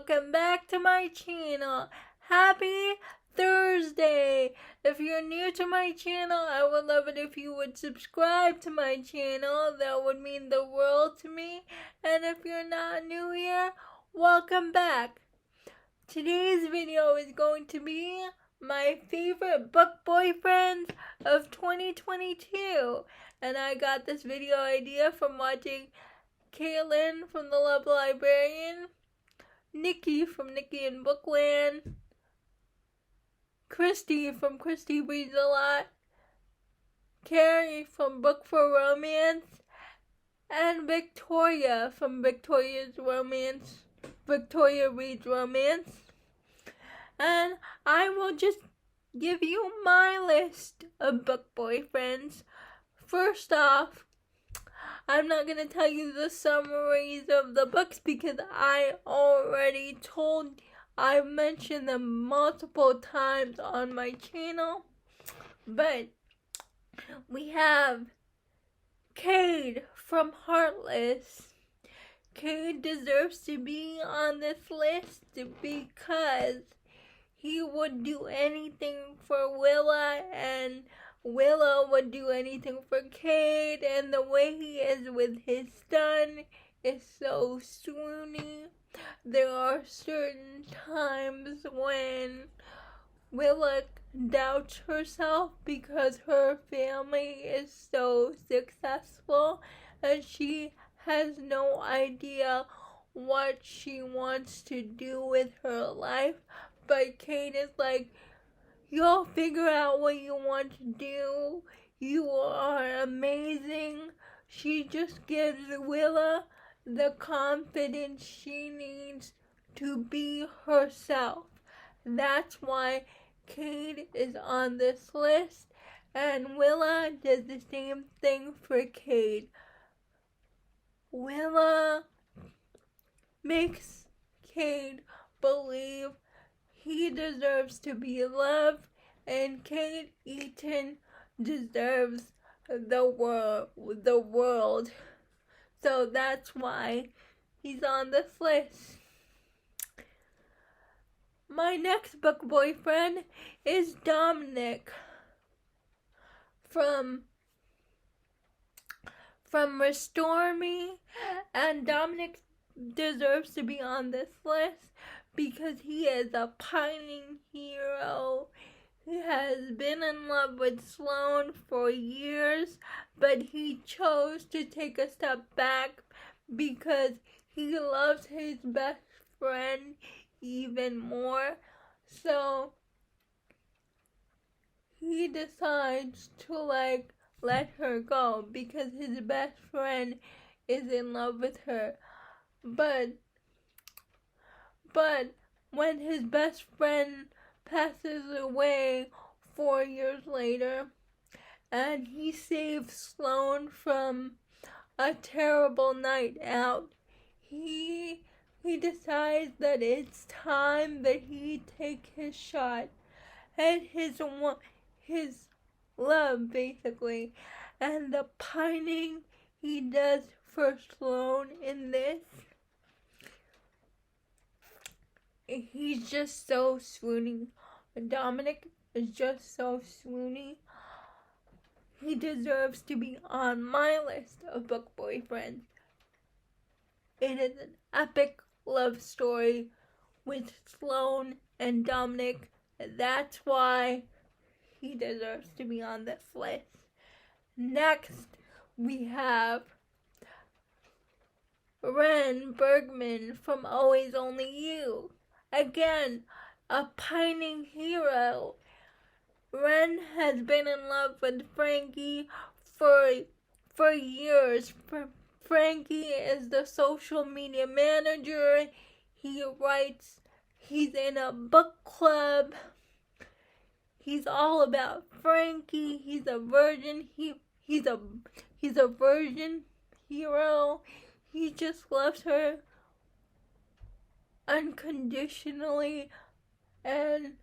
welcome back to my channel. Happy Thursday. If you're new to my channel, I would love it if you would subscribe to my channel. That would mean the world to me. And if you're not new here, welcome back. Today's video is going to be my favorite book boyfriends of 2022. And I got this video idea from watching Caitlin from The Love Librarian, Nikki from Nikki and Bookland, Christy from Christy Reads a Lot, Carrie from Book for Romance, and Victoria from Victoria Reads Romance. And I will just give you my list of book boyfriends. First off, I'm not going to tell you the summaries of the books because I've mentioned them multiple times on my channel. But we have Cade from Heartless. Cade deserves to be on this list because he would do anything for Willa, and Willa would do anything for Cade, and the way he is with his son is so swoony. There are certain times when Willa doubts herself because her family is so successful and she has no idea what she wants to do with her life. But Cade is like, you'll figure out what you want to do. You are amazing. She just gives Willa the confidence she needs to be herself. That's why Cade is on this list, and Willa does the same thing for Cade. Willa makes Cade believe he deserves to be loved, and Cade Eaton deserves the world. So that's why he's on this list. My next book boyfriend is Dominic from Restore Me, and Dominic deserves to be on this list because he is a pining hero. He has been in love with Sloane for years, but he chose to take a step back because he loves his best friend even more. So he decides to let her go because his best friend is in love with her. But when his best friend passes away 4 years later, and he saves Sloane from a terrible night out, he decides that it's time that he take his shot at his love, basically. And the pining he does for Sloane in this, he's just so swoony. Dominic is just so swoony. He deserves to be on my list of book boyfriends. It is an epic love story with Sloane and Dominic. That's why he deserves to be on this list. Next, we have Ren Bergman from Always Only You. Again, a pining hero. Ren has been in love with Frankie for years. Frankie is the social media manager. He writes. He's in a book club. He's all about Frankie. He's a virgin. He's a virgin hero. He just loves her unconditionally, and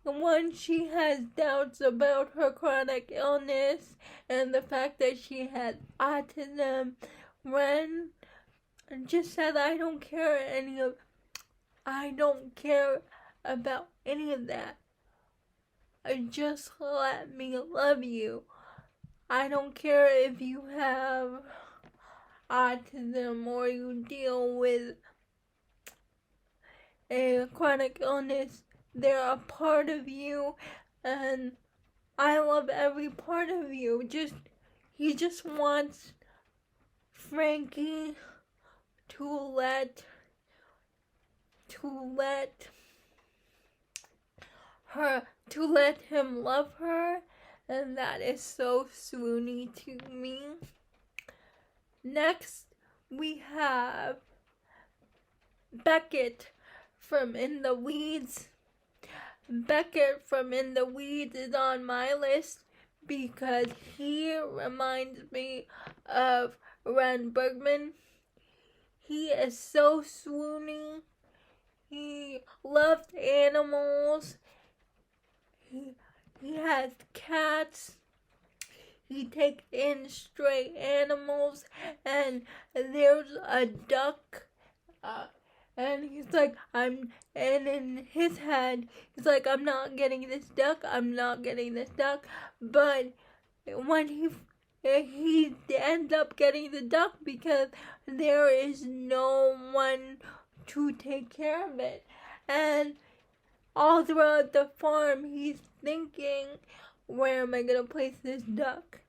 when she has doubts about her chronic illness and the fact that she has autism, Ren just said I don't care about any of that. Just let me love you. I don't care if you have autism or you deal with a chronic illness. They're a part of you, and I love every part of you. He just wants Frankie to let him love her, and that is so swoony to me. Next, we have Beckett from In the Weeds. Beckett from In the Weeds is on my list because he reminds me of Ren Bergman. He is so swoony. He loves animals. He has cats. He takes in stray animals, and there's a duck. And he's like, and in his head, he's like, I'm not getting this duck. But when he ends up getting the duck because there is no one to take care of it. And all throughout the farm, he's thinking, where am I going to place this duck?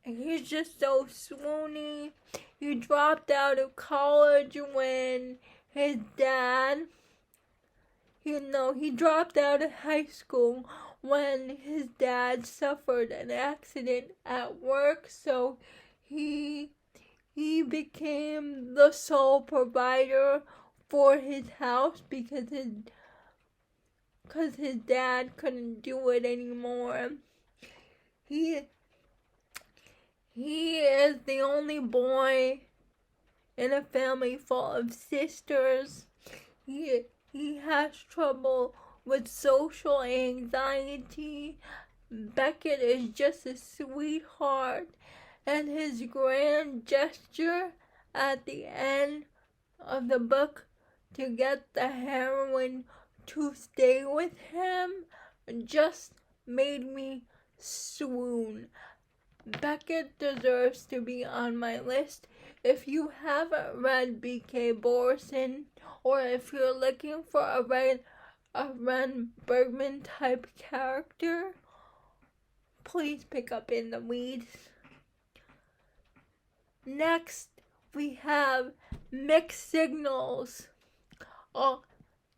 And he's just so swoony. He dropped out of college when his dad, he dropped out of high school when his dad suffered an accident at work, so he became the sole provider for his house because his dad couldn't do it anymore. He is the only boy in a family full of sisters. He has trouble with social anxiety. Beckett is just a sweetheart, and his grand gesture at the end of the book to get the heroine to stay with him just made me swoon. Beckett deserves to be on my list. If you haven't read B.K. Borson, or if you're looking for a Ren Bergman type character, please pick up In the Weeds. Next, we have Mixed Signals.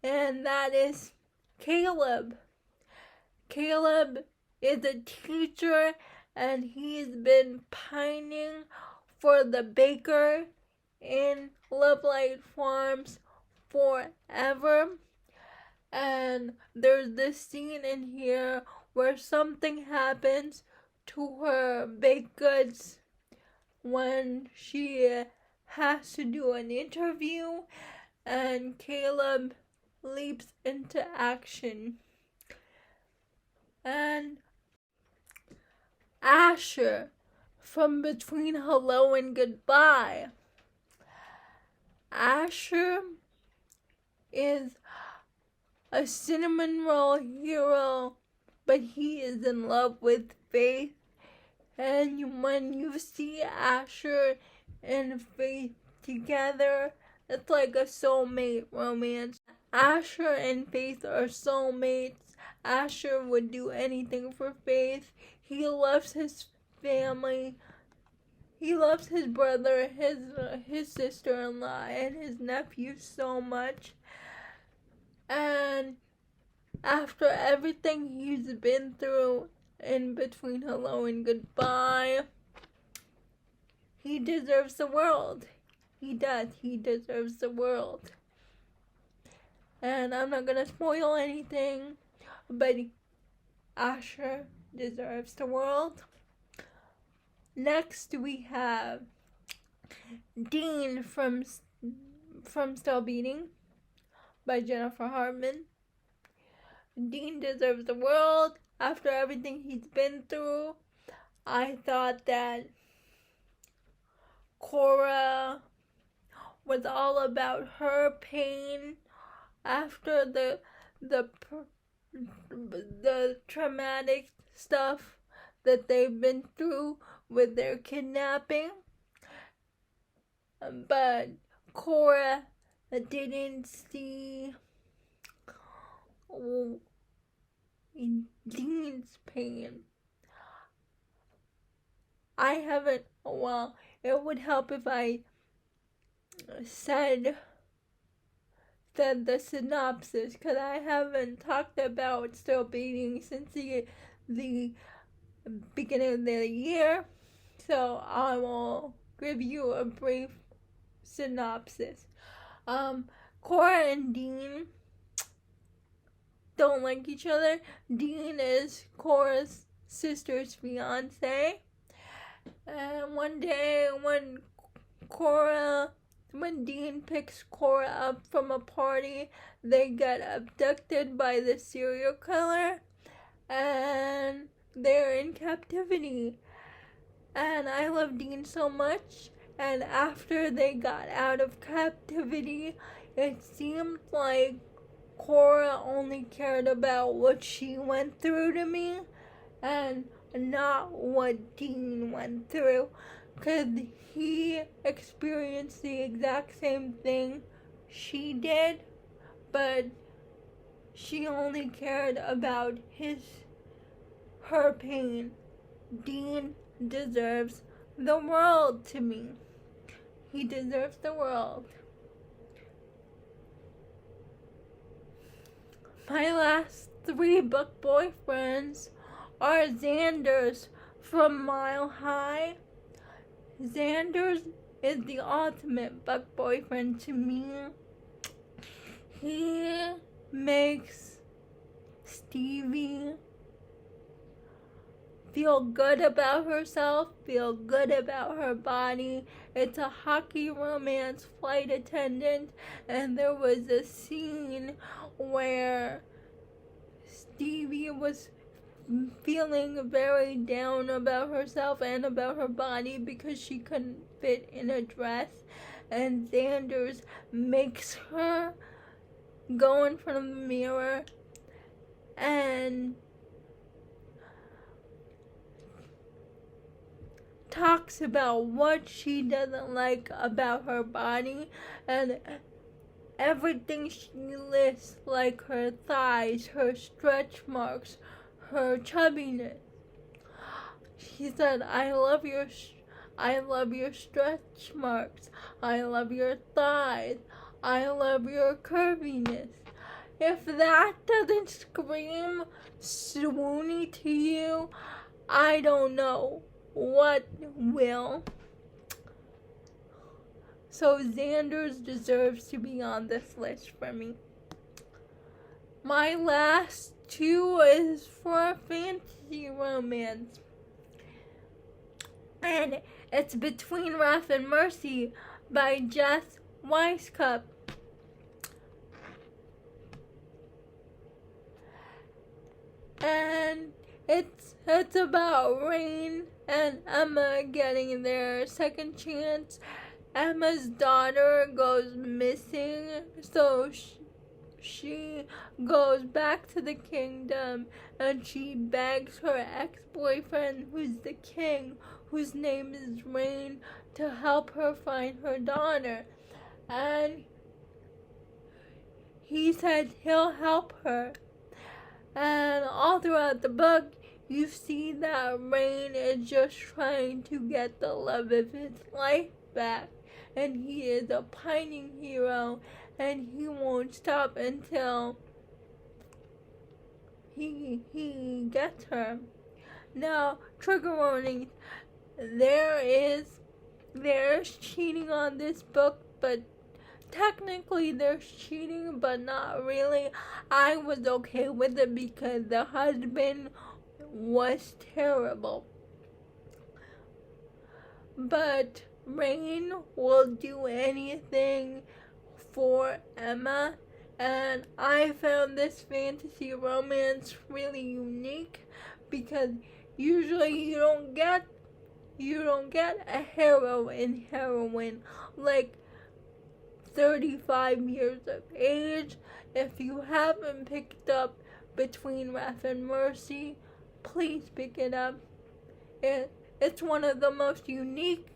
And that is Caleb. Caleb is a teacher, and he's been pining for the baker in Lovelight Farms forever. And there's this scene in here where something happens to her baked goods when she has to do an interview, and Caleb leaps into action. And Asher from Between Hello and Goodbye. Asher is a cinnamon roll hero, but he is in love with Faith. And when you see Asher and Faith together, it's like a soulmate romance. Asher and Faith are soulmates. Asher would do anything for Faith. He loves his family. He loves his brother, his sister-in-law, and his nephew so much. And after everything he's been through in Between Hello and Goodbye, he deserves the world. He does. He deserves the world. And I'm not going to spoil anything, but Asher deserves the world. Next, we have Dean from Still Beating by Jennifer Hartman. Dean deserves the world. After everything he's been through, I thought that Cora was all about her pain after the traumatic stuff that they've been through with their kidnapping. But Cora didn't see Dean's pain. I haven't, well, it would help if I said the synopsis, because I haven't talked about Still Beating since the beginning of the year. So I will give you a brief synopsis. Cora and Dean don't like each other. Dean is Cora's sister's fiance. And one day when Dean picks Cora up from a party, they get abducted by the serial killer and they're in captivity. And I love Dean so much, and after they got out of captivity, it seemed like Cora only cared about what she went through to me and not what Dean went through, because he experienced the exact same thing she did, but she only cared about her pain. Dean deserves the world to me. He deserves the world. My last 3 book boyfriends are Xander's from Mile High. Xander's is the ultimate book boyfriend to me. He makes Stevie feel good about herself, feel good about her body. It's a hockey romance flight attendant, and there was a scene where Stevie was feeling very down about herself and about her body because she couldn't fit in a dress, and Xander's makes her go in front of the mirror and talks about what she doesn't like about her body, and everything she lists, like her thighs, her stretch marks, her chubbiness. She said, I love your stretch marks. I love your thighs. I love your curviness. If that doesn't scream swoony to you, I don't know what will. So Xander's deserves to be on this list for me. My last 2 is for a fantasy romance, and it's Between Wrath and Mercy by Jess Weisskopf. And it's about Rain and Emma getting their second chance. Emma's daughter goes missing, so she goes back to the kingdom and she begs her ex-boyfriend, who's the king, whose name is Rain, to help her find her daughter. And he said he'll help her. And all throughout the book, you see that Rain is just trying to get the love of his life back. And he is a pining hero, and he won't stop until he gets her. Now, trigger warning, there's cheating on this book, but technically there's cheating, but not really. I was okay with it because the husband was terrible. But Rain will do anything for Emma, and I found this fantasy romance really unique because usually you don't get a heroine like 35 years of age. If you haven't picked up Between Wrath and Mercy, please pick it up. It's one of the most unique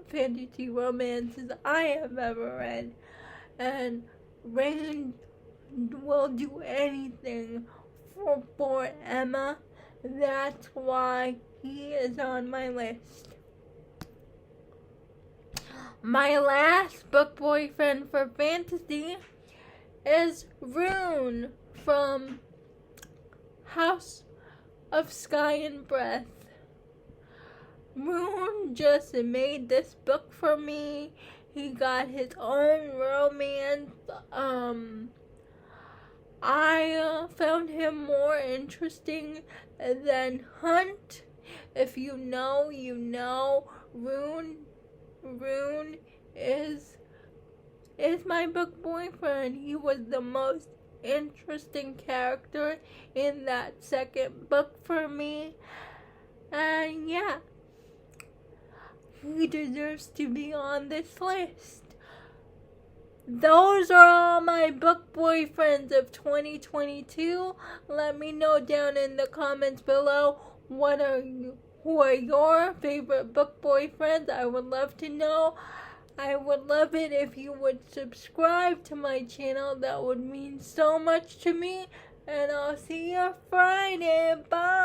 fantasy romances I have ever read. And Rain will do anything for Emma. That's why he is on my list. My last book boyfriend for fantasy is Rune from House of Sky and Breath. Rune just made this book for me. He got his own romance. I found him more interesting than Hunt. If you know, you know. Rune is my book boyfriend. He was the most interesting character in that second book for me. And yeah, he deserves to be on this list. Those are all my book boyfriends of 2022. Let me know down in the comments below who are your favorite book boyfriends. I would love to know. I would love it if you would subscribe to my channel. That would mean so much to me. And I'll see you Friday. Bye.